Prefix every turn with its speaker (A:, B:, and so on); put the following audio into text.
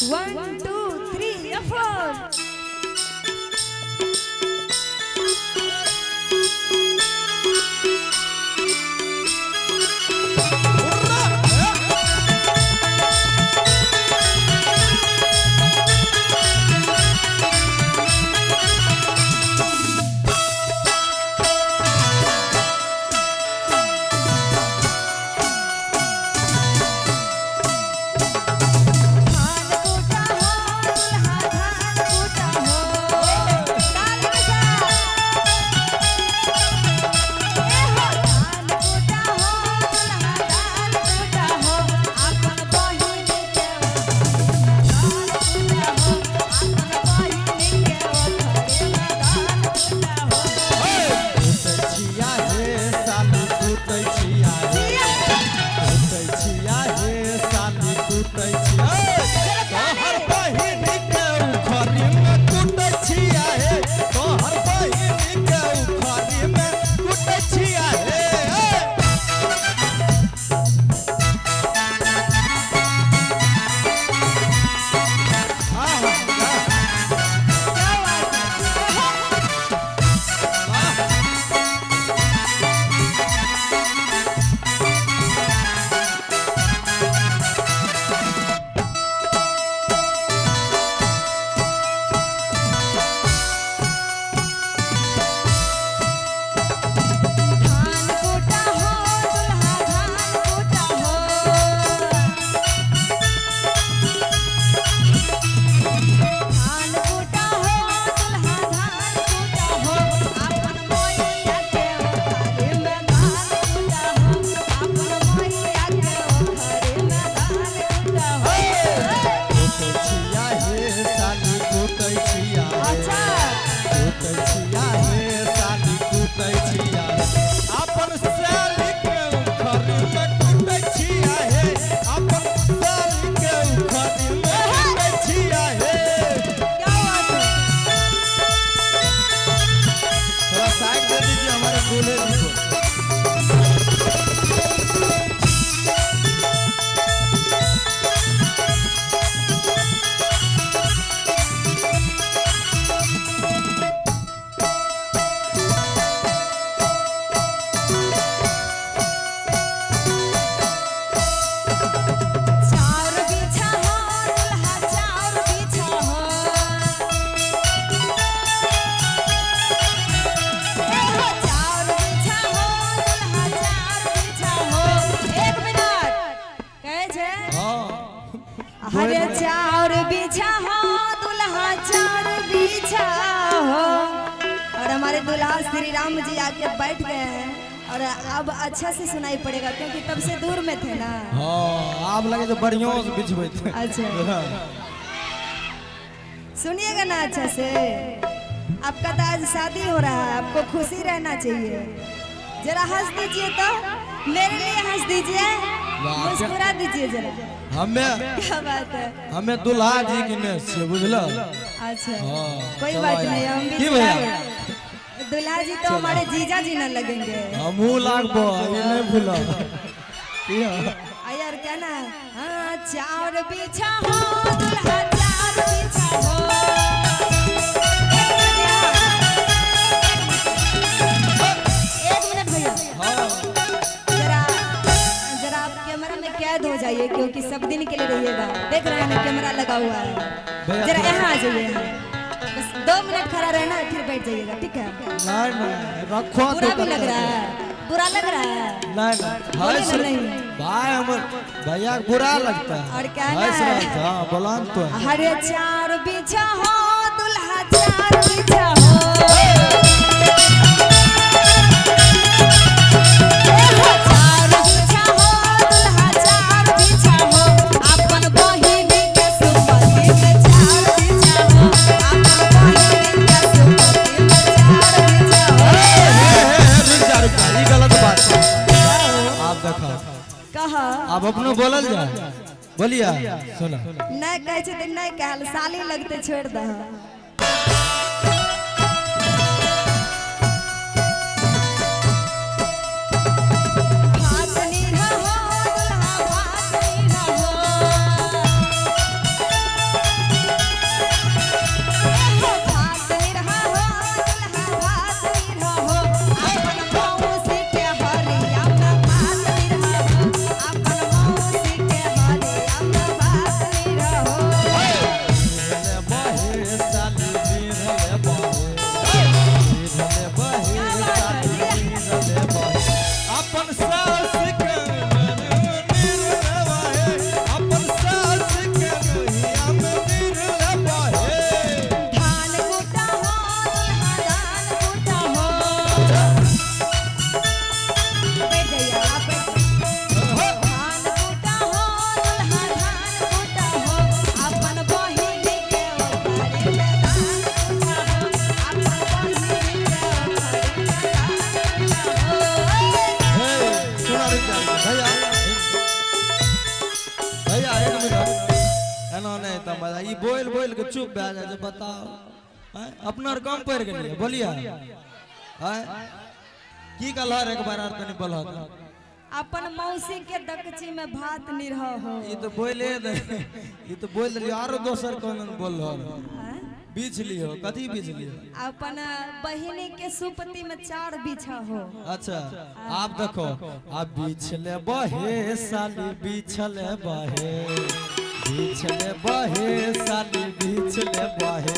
A: 1 2 3 4 हरे चार बिछा हो दुल्हा चार बिछा हो। और हमारे दुल्हा श्री राम जी आके बैठ गए हैं और अब अच्छा से सुनाई पड़ेगा क्योंकि तब से दूर में थे ना।
B: हाँ आप लगे तो बढ़िया से बिछबे थे।
A: अच्छा सुनिएगा ना अच्छा से। आपका तो आज शादी हो रहा है, आपको खुशी रहना चाहिए। जरा हंस दीजिए तो मेरे लिए हंस दीजिए, मुस्कुरा दीजिए जरा।
B: हमें
A: क्या बात है,
B: हमें दुल्हा जी की ने से बुझला।
A: अच्छा कोई बात नहीं, हम भी दुल्हा जी तो हमारे जीजा जी न लगेंगे।
B: हम लागबो ये नहीं भूला
A: यार क्या ना। हाँ चार बिछा हो दुल्हा चार बिछा हो। एक मिनट भैया जरा आप कैमरा में कैद हो जाइए क्योंकि सब दिन के लिए रहिएगा। देख रहे हैं ना कैमरा लगा हुआ है। जरा यहाँ आ जाइए, बस 2 मिनट खड़ा रहना फिर बैठ जाइएगा, ठीक है?
B: नहीं रखो।
A: बुरा भी लग रहा है, बुरा लग रहा है।
B: नहीं भाई हमर भैया बुरा लगता है।
A: और क्या है
B: हां बोला तो
A: हरे चार बिछा हो दुल्हा चार बिछा हो। कहा
B: आप अपनो बोलल जाए बोलिया सुना
A: नहीं कहे छे नहीं कहल साली लगते छोड़ द।
B: तो मजा ई बोल बोल के चुप भे जाए बताओ हैं अपना कम पड़ गेलिए बोलिए हैं की कहला रे एक बार और तनी बोलत
A: अपन मौसी के दकची में भात निरह हो
B: ई तो बोले दे ई तो बोल रही आरो दोसर कोन बोल रहा
A: हैं?
B: बीच लियो कथी बीच लियो
A: अपन बहिनी के सुपति में 4 बिछा हो।
B: अच्छा आप देखो आप बिछले बहे साली बिछले बहे साली बिछले बहे